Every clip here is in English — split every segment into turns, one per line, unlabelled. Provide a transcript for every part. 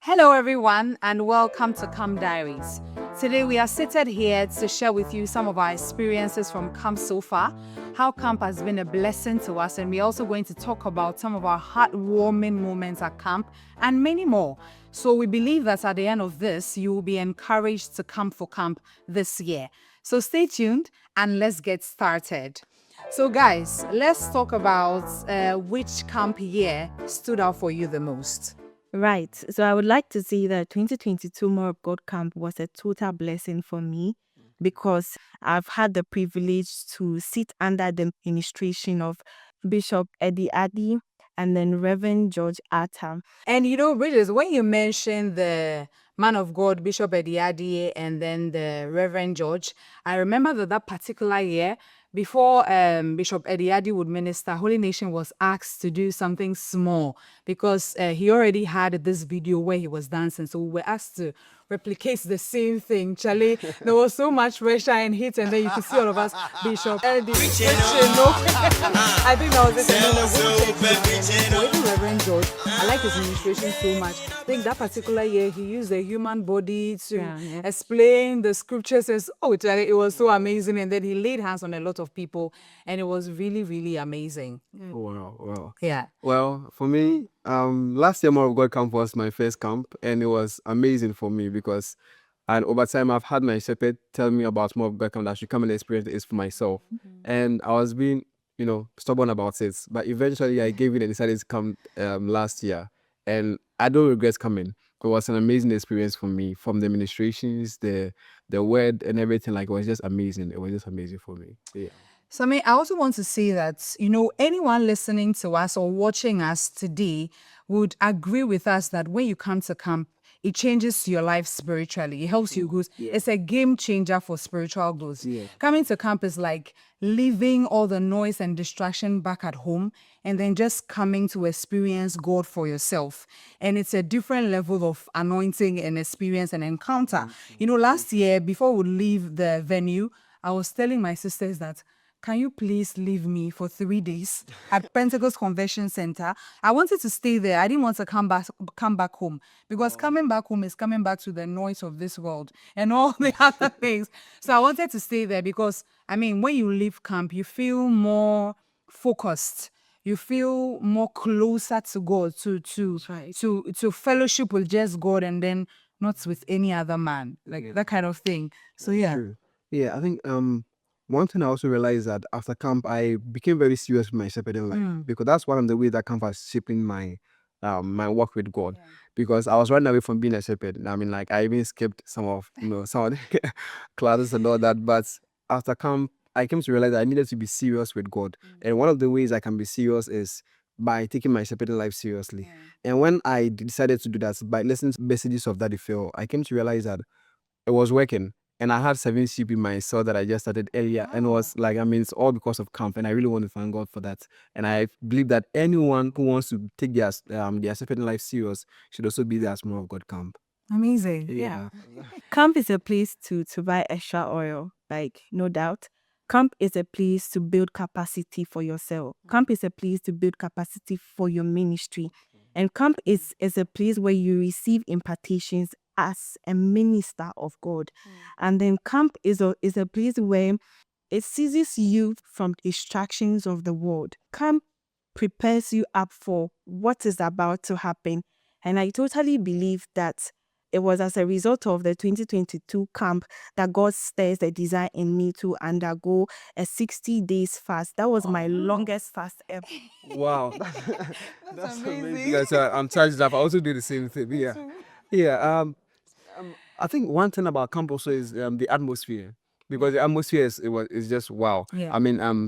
Hello, everyone, and welcome to Diaries. Today, we are seated here to share with you some of our experiences from camp so far, how camp has been a blessing to us, and we're also going to talk about some of our heartwarming moments at camp and many more. So, we believe that at the end of this, you will be encouraged to come for camp this year. So, stay tuned and let's get started. So, guys, let's talk about which camp year stood out for you the most.
Right. So I would like to say that 2022 More of God Camp was a total blessing for me because I've had the privilege to sit under the ministration of Bishop Eddie Addy and then Reverend George Atta.
And you know, Bridges, when you mentioned the man of God, Bishop Ediadie, and then the Reverend George, I remember that particular year, before Bishop Ediadie would minister, Holy Nation was asked to do something small because he already had this video where he was dancing. So we were asked to replicate the same thing. Charlie, there was so much pressure and heat, and then you could see all of us, Bishop Eddie, preaching, no. I think that was it. And then the whole church, even Reverend George, I like his administration so much. I think that particular year he used the human body to explain the scriptures. It was so amazing. And then he laid hands on a lot of people, and it was really, really amazing.
Wow.
Yeah.
Well, for me, last year More of God Camp was my first camp, and it was amazing for me because, and over time I've had my shepherd tell me about More of God Camp that I should come and experience it for myself, and I was being, stubborn about it, but eventually I gave it and decided to come last year, and I don't regret coming. It was an amazing experience for me, from the ministrations, the word and everything. Like, it was just amazing. It was just amazing for me. Yeah.
So, I also want to say that, anyone listening to us or watching us today would agree with us that when you come to camp, it changes your life spiritually. It helps you grow. It's a game changer for spiritual growth. Coming to camp is like leaving all the noise and distraction back at home and then just coming to experience God for yourself. And it's a different level of anointing and experience and encounter. Last year, before we leave the venue, I was telling my sisters that, can you please leave me for 3 days at Pentecost Convention Center? I wanted to stay there. I didn't want to come back home because coming back home is coming back to the noise of this world and all the other things. So I wanted to stay there because, when you leave camp, you feel more focused. You feel more closer to God, to fellowship with just God and then not with any other man, like that kind of thing. So yeah.
True. Yeah, I think one thing I also realized that after camp I became very serious with my shepherding life, because that's one of the ways that camp was shaping my work with God. Because I was running away from being a shepherd. Like, I even skipped some of the classes and all that. But after camp, I came to realize that I needed to be serious with God. And one of the ways I can be serious is by taking my shepherding life seriously. And when I decided to do that, by listening to messages of Daddy Phil, I came to realize that it was working. And I had 7 sheep in my soul that I just started earlier. And it was like, it's all because of camp. And I really want to thank God for that. And I believe that anyone who wants to take their shepherding life serious should also be there as More of God Camp.
Amazing.
Yeah.
Camp is a place to buy extra oil, like, no doubt. Camp is a place to build capacity for yourself. Camp is a place to build capacity for your ministry. And camp is a place where you receive impartations as a minister of God. And then camp is a place where it seizes you from distractions of the world. Camp prepares you up for what is about to happen. And I totally believe that it was as a result of the 2022 camp that God stirs the desire in me to undergo a 60 days fast. That was my longest fast ever.
Wow. That's
amazing.
amazing. Yeah, so I'm charged up. I also do the same thing. Yeah. Yeah. I think one thing about camp also is the atmosphere. Because the atmosphere is just wow.
Yeah.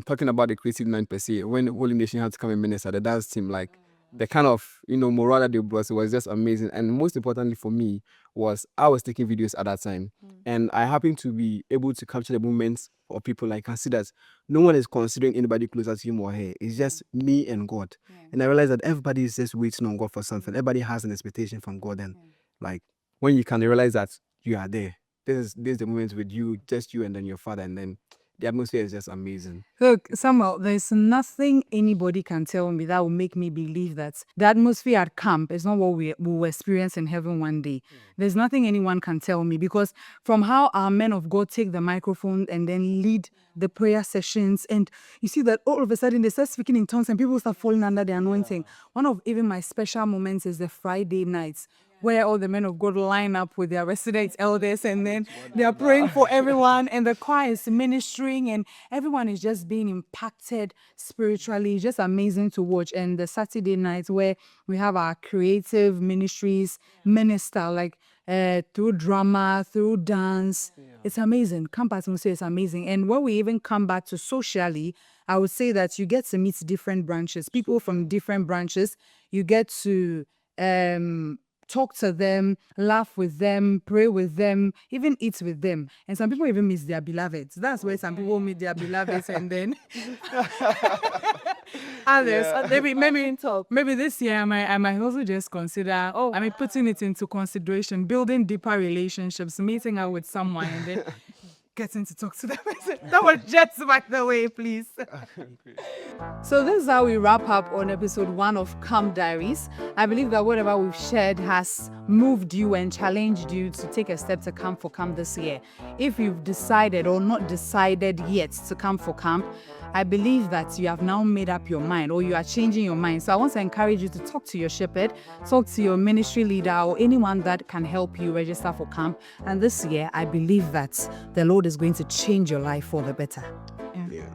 Talking about the creative mind per se, when Holy Nation had to come and minister, the dance team, like, the kind of morale that they brought, it was just amazing. And most importantly for me was I was taking videos at that time, and I happened to be able to capture the moments of people. Like, I see that no one is considering anybody closer to him or her. It's just me and God. And I realized that everybody is just waiting on God for something. Everybody has an expectation from God, and like, when you can realize that you are there, this is the moment with you, just you and then your Father, and then the atmosphere is just amazing.
Look, Samuel, there's nothing anybody can tell me that will make me believe that the atmosphere at camp is not what we will experience in heaven one day. There's nothing anyone can tell me, because from how our men of God take the microphone and then lead the prayer sessions, and you see that all of a sudden they start speaking in tongues and people start falling under the anointing. One of even my special moments is the Friday nights, where all the men of God line up with their resident elders, and then they are praying for everyone, and the choir is ministering, and everyone is just being impacted spiritually. It's just amazing to watch. And the Saturday nights where we have our creative ministries minister, like through drama, through dance. It's amazing. Camp atmosphere is amazing. And when we even come back to socially, I would say that you get to meet different branches, people from different branches. You get to talk to them, laugh with them, pray with them, even eat with them. And some people even miss their beloveds. That's where some people meet their beloveds, and then others. Maybe this year I might also just consider, putting it into consideration, building deeper relationships, meeting up with someone, and then getting to talk to them. That was just by the way, please. So this is how we wrap up on episode 1 of Camp Diaries. I believe that whatever we've shared has moved you and challenged you to take a step to come for camp this year. If you've decided or not decided yet to come for camp, I believe that you have now made up your mind, or you are changing your mind. So I want to encourage you to talk to your shepherd, talk to your ministry leader, or anyone that can help you register for camp. And this year, I believe that the Lord is going to change your life for the better.
Yeah.